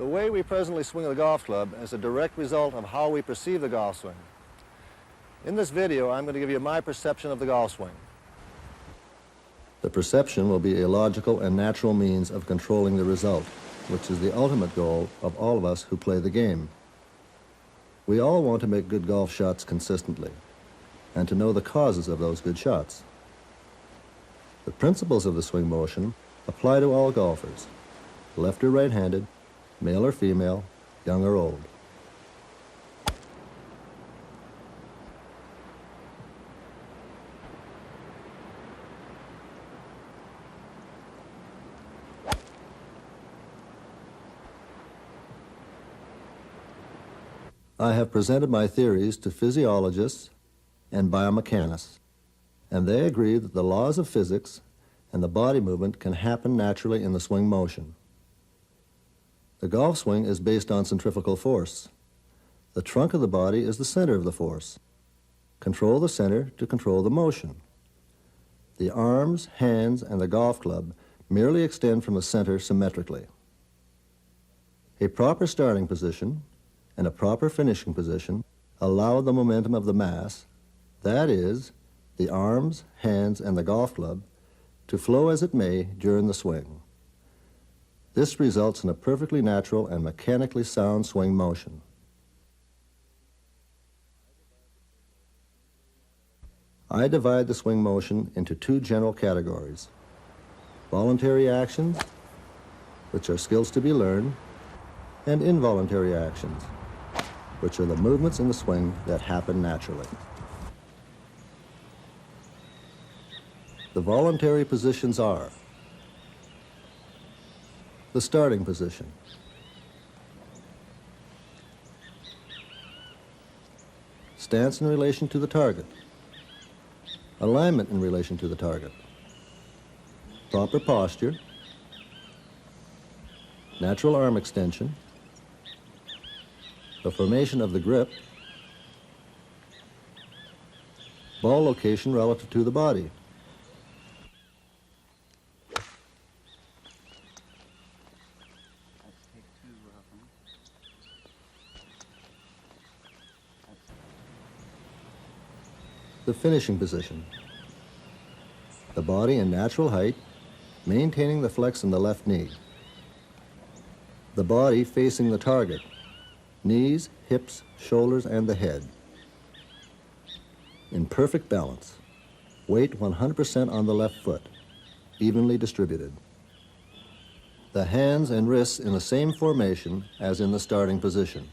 The way we presently swing the golf club is a direct result of how we perceive the golf swing. In this video, I'm going to give you my perception of the golf swing. The perception will be a logical and natural means of controlling the result, which is the ultimate goal of all of us who play the game. We all want to make good golf shots consistently, and to know the causes of those good shots. The principles of the swing motion apply to all golfers, left or right-handed, male or female, young or old. I have presented my theories to physiologists and biomechanists, and they agree that the laws of physics and the body movement can happen naturally in the swing motion. The golf swing is based on centrifugal force. The trunk of the body is the center of the force. Control the center to control the motion. The arms, hands, and the golf club merely extend from the center symmetrically. A proper starting position and a proper finishing position allow the momentum of the mass, that is, the arms, hands, and the golf club, to flow as it may during the swing. This results in a perfectly natural and mechanically sound swing motion. I divide the swing motion into two general categories: voluntary actions, which are skills to be learned, and involuntary actions, which are the movements in the swing that happen naturally. The voluntary positions are the starting position, stance in relation to the target, alignment in relation to the target, proper posture, natural arm extension, the formation of the grip, ball location relative to the body. The finishing position. The body in natural height, maintaining the flex in the left knee. The body facing the target, knees, hips, shoulders, and the head. In perfect balance. Weight 100% on the left foot, evenly distributed. The hands and wrists in the same formation as in the starting position.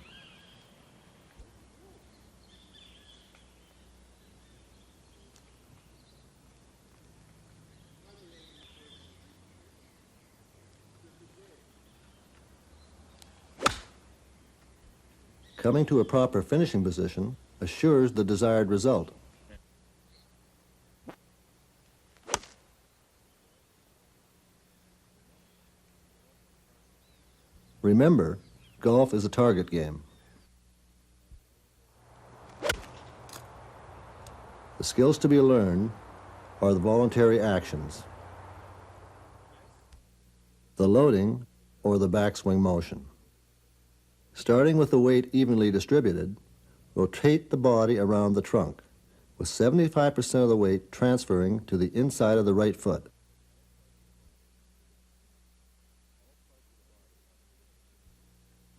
Coming to a proper finishing position assures the desired result. Remember, golf is a target game. The skills to be learned are the voluntary actions, the loading or the backswing motion. Starting with the weight evenly distributed, rotate the body around the trunk, with 75% of the weight transferring to the inside of the right foot.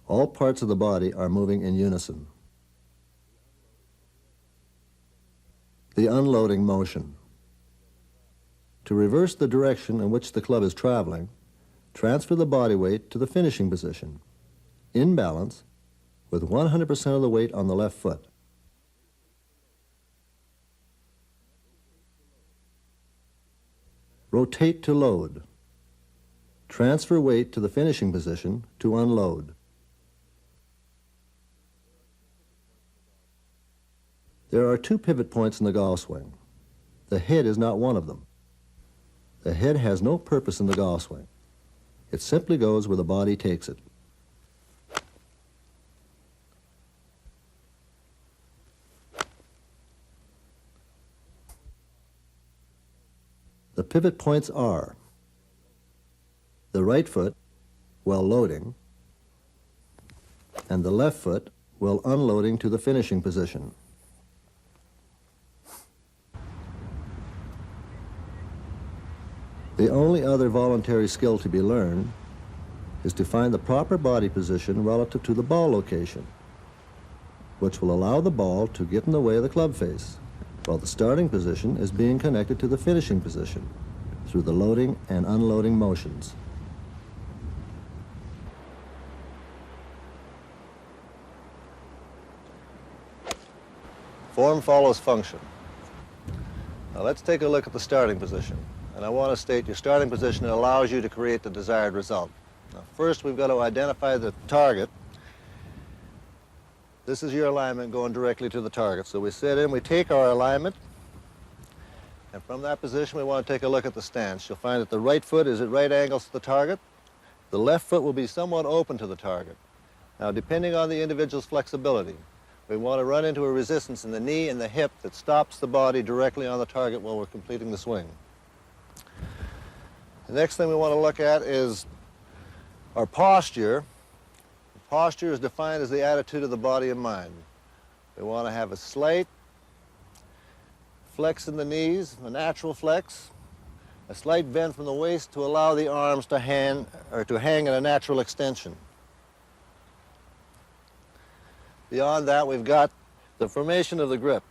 All parts of the body are moving in unison. The unloading motion. To reverse the direction in which the club is traveling, transfer the body weight to the finishing position, in balance, with 100% of the weight on the left foot. Rotate to load. Transfer weight to the finishing position to unload. There are two pivot points in the golf swing. The head is not one of them. The head has no purpose in the golf swing. It simply goes where the body takes it. The pivot points are the right foot, while loading, and the left foot will unloading to the finishing position. The only other voluntary skill to be learned is to find the proper body position relative to the ball location, which will allow the ball to get in the way of the club face, while the starting position is being connected to the finishing position through the loading and unloading motions. Form follows function. Now let's take a look at the starting position. And I want to state your starting position allows you to create the desired result. Now, first, we've got to identify the target. This is your alignment going directly to the target. So we sit in, we take our alignment, and from that position, we want to take a look at the stance. You'll find that the right foot is at right angles to the target. The left foot will be somewhat open to the target. Now, depending on the individual's flexibility, we want to run into a resistance in the knee and the hip that stops the body directly on the target while we're completing the swing. The next thing we want to look at is our posture. Posture is defined as the attitude of the body and mind. We want to have a slight flex in the knees, a natural flex, a slight bend from the waist to allow the arms to hang in a natural extension. Beyond that, we've got the formation of the grip.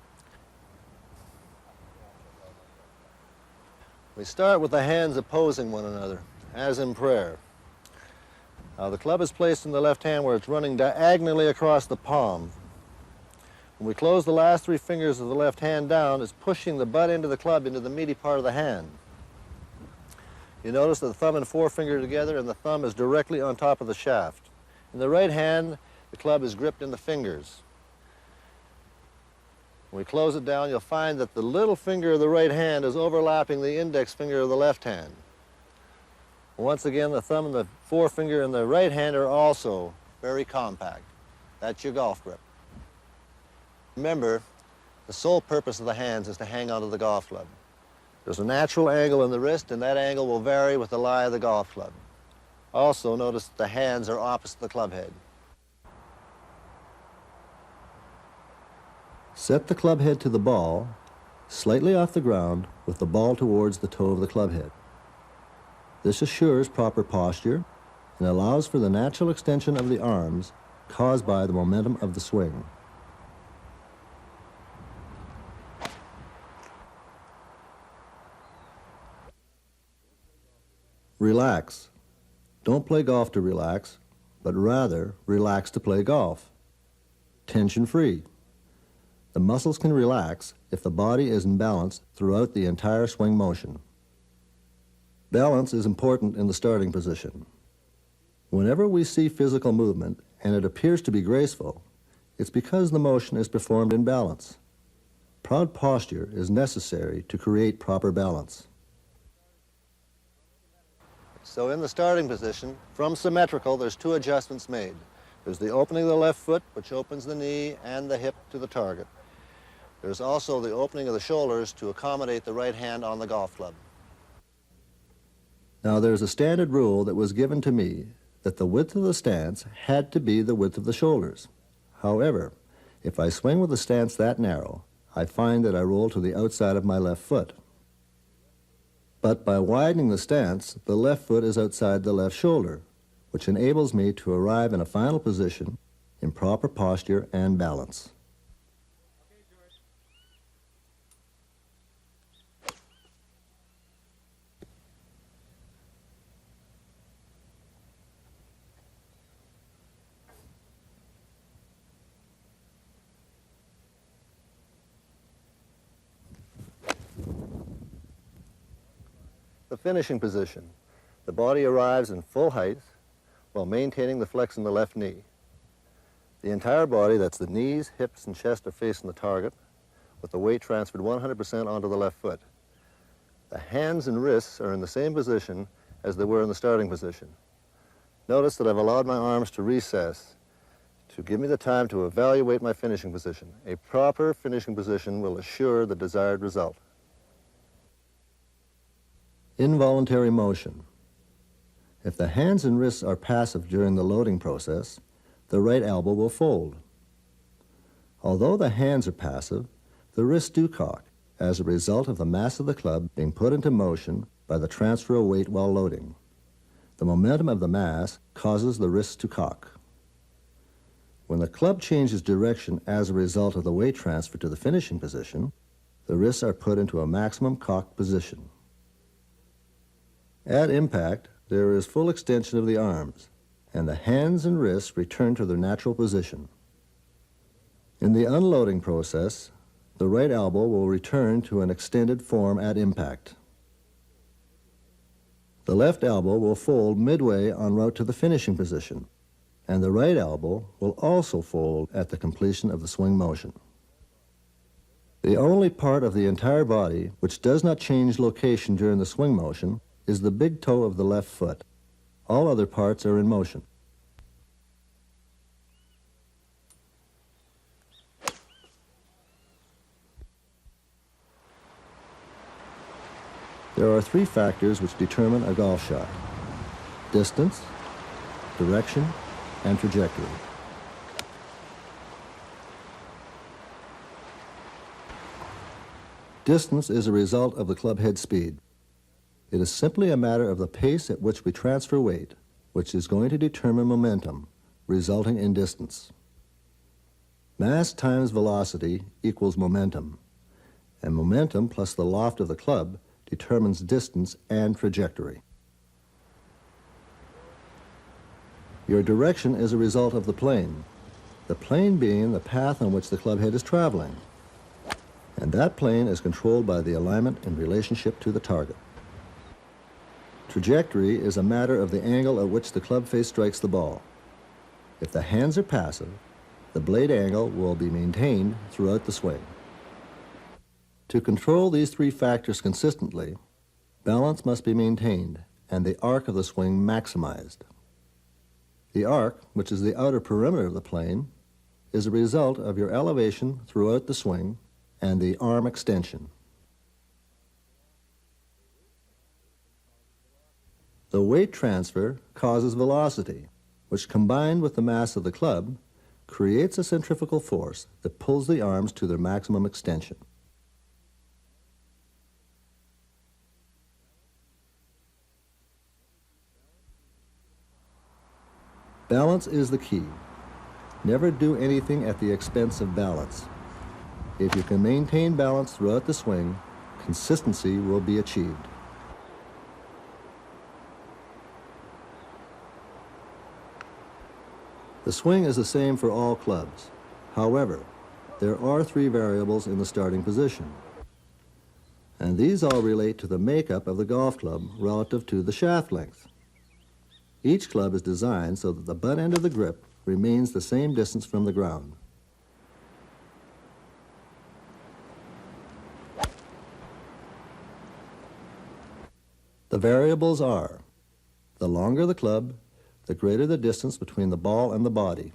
We start with the hands opposing one another, as in prayer. Now, the club is placed in the left hand where it's running diagonally across the palm. When we close the last three fingers of the left hand down, it's pushing the butt end of the club into the meaty part of the hand. You notice that the thumb and forefinger together, and the thumb is directly on top of the shaft. In the right hand, the club is gripped in the fingers. When we close it down, you'll find that the little finger of the right hand is overlapping the index finger of the left hand. Once again, the thumb and the forefinger in the right hand are also very compact. That's your golf grip. Remember, the sole purpose of the hands is to hang onto the golf club. There's a natural angle in the wrist, and that angle will vary with the lie of the golf club. Also, notice that the hands are opposite the club head. Set the club head to the ball, slightly off the ground, with the ball towards the toe of the club head. This assures proper posture and allows for the natural extension of the arms caused by the momentum of the swing. Relax. Don't play golf to relax, but rather relax to play golf. Tension-free. The muscles can relax if the body is in balance throughout the entire swing motion. Balance is important in the starting position. Whenever we see physical movement and it appears to be graceful, it's because the motion is performed in balance. Proud posture is necessary to create proper balance. So in the starting position, from symmetrical, there's two adjustments made. There's the opening of the left foot, which opens the knee and the hip to the target. There's also the opening of the shoulders to accommodate the right hand on the golf club. Now, there's a standard rule that was given to me that the width of the stance had to be the width of the shoulders. However, if I swing with a stance that narrow, I find that I roll to the outside of my left foot. But by widening the stance, the left foot is outside the left shoulder, which enables me to arrive in a final position in proper posture and balance. The finishing position. The body arrives in full height while maintaining the flex in the left knee. The entire body, that's the knees, hips, and chest, are facing the target with the weight transferred 100% onto the left foot. The hands and wrists are in the same position as they were in the starting position. Notice that I've allowed my arms to recess to give me the time to evaluate my finishing position. A proper finishing position will assure the desired result. Involuntary motion. If the hands and wrists are passive during the loading process, the right elbow will fold. Although the hands are passive, the wrists do cock as a result of the mass of the club being put into motion by the transfer of weight while loading. The momentum of the mass causes the wrists to cock. When the club changes direction as a result of the weight transfer to the finishing position, the wrists are put into a maximum cock position. At impact, there is full extension of the arms, and the hands and wrists return to their natural position. In the unloading process, the right elbow will return to an extended form at impact. The left elbow will fold midway en route to the finishing position, and the right elbow will also fold at the completion of the swing motion. The only part of the entire body which does not change location during the swing motion is the big toe of the left foot. All other parts are in motion. There are three factors which determine a golf shot: distance, direction, and trajectory. Distance is a result of the club head speed. It is simply a matter of the pace at which we transfer weight, which is going to determine momentum, resulting in distance. Mass times velocity equals momentum, and momentum plus the loft of the club determines distance and trajectory. Your direction is a result of the plane being the path on which the club head is traveling, and that plane is controlled by the alignment in relationship to the target. Trajectory is a matter of the angle at which the club face strikes the ball. If the hands are passive, the blade angle will be maintained throughout the swing. To control these three factors consistently, balance must be maintained and the arc of the swing maximized. The arc, which is the outer perimeter of the plane, is a result of your elevation throughout the swing and the arm extension. The weight transfer causes velocity, which combined with the mass of the club creates a centrifugal force that pulls the arms to their maximum extension. Balance is the key. Never do anything at the expense of balance. If you can maintain balance throughout the swing, consistency will be achieved. The swing is the same for all clubs. However, there are three variables in the starting position, and these all relate to the makeup of the golf club relative to the shaft length. Each club is designed so that the butt end of the grip remains the same distance from the ground. The variables are: the longer the club, the greater the distance between the ball and the body.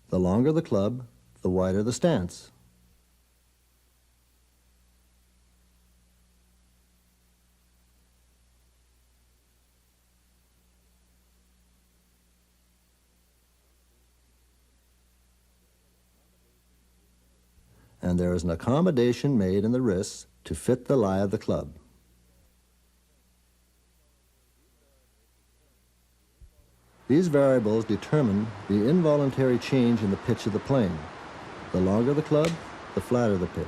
The longer the club, the wider the stance. And there is an accommodation made in the wrists to fit the lie of the club. These variables determine the involuntary change in the pitch of the plane. The longer the club, the flatter the pitch.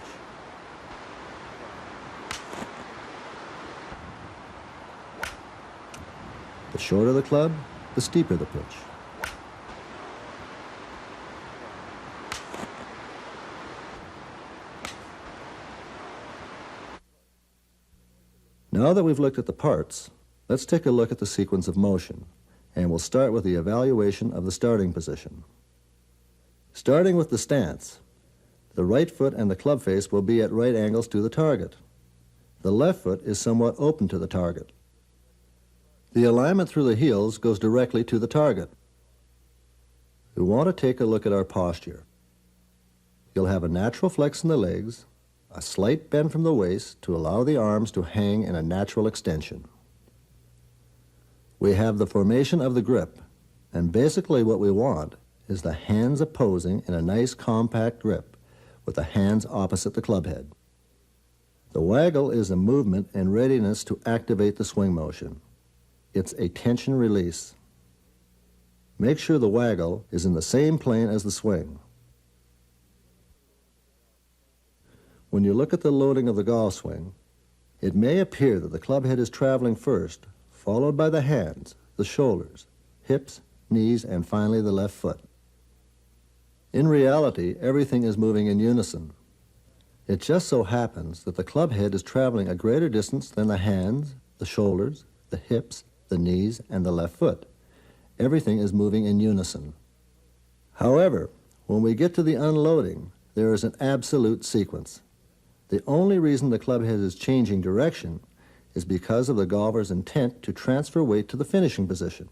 The shorter the club, the steeper the pitch. Now that we've looked at the parts, let's take a look at the sequence of motion, and we'll start with the evaluation of the starting position. Starting with the stance, the right foot and the club face will be at right angles to the target. The left foot is somewhat open to the target. The alignment through the heels goes directly to the target. We want to take a look at our posture. You'll have a natural flex in the legs, a slight bend from the waist to allow the arms to hang in a natural extension. We have the formation of the grip, and basically what we want is the hands opposing in a nice compact grip with the hands opposite the club head. The waggle is a movement in readiness to activate the swing motion. It's a tension release. Make sure the waggle is in the same plane as the swing. When you look at the loading of the golf swing, it may appear that the club head is traveling first, followed by the hands, the shoulders, hips, knees, and finally the left foot. In reality, everything is moving in unison. It just so happens that the club head is traveling a greater distance than the hands, the shoulders, the hips, the knees, and the left foot. Everything is moving in unison. However, when we get to the unloading, there is an absolute sequence. The only reason the club head is changing direction is because of the golfer's intent to transfer weight to the finishing position.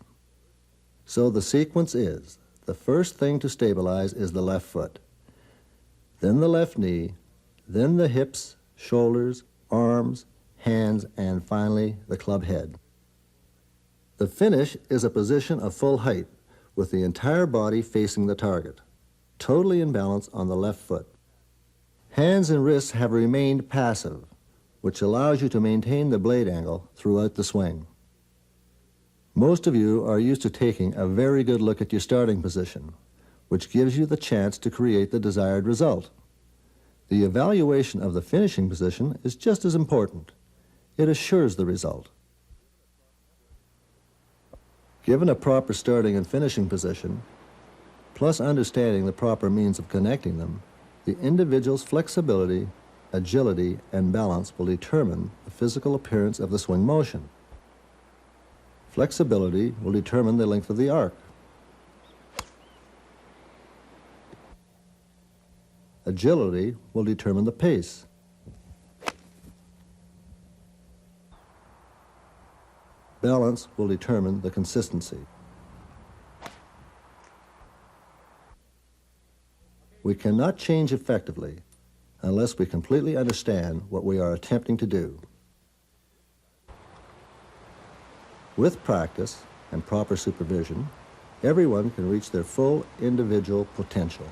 So the sequence is, the first thing to stabilize is the left foot, then the left knee, then the hips, shoulders, arms, hands, and finally the club head. The finish is a position of full height with the entire body facing the target, totally in balance on the left foot. Hands and wrists have remained passive, which allows you to maintain the blade angle throughout the swing. Most of you are used to taking a very good look at your starting position, which gives you the chance to create the desired result. The evaluation of the finishing position is just as important. It assures the result. Given a proper starting and finishing position, plus understanding the proper means of connecting them, the individual's flexibility, agility, and balance will determine the physical appearance of the swing motion. Flexibility will determine the length of the arc. Agility will determine the pace. Balance will determine the consistency. We cannot change effectively unless we completely understand what we are attempting to do. With practice and proper supervision, everyone can reach their full individual potential.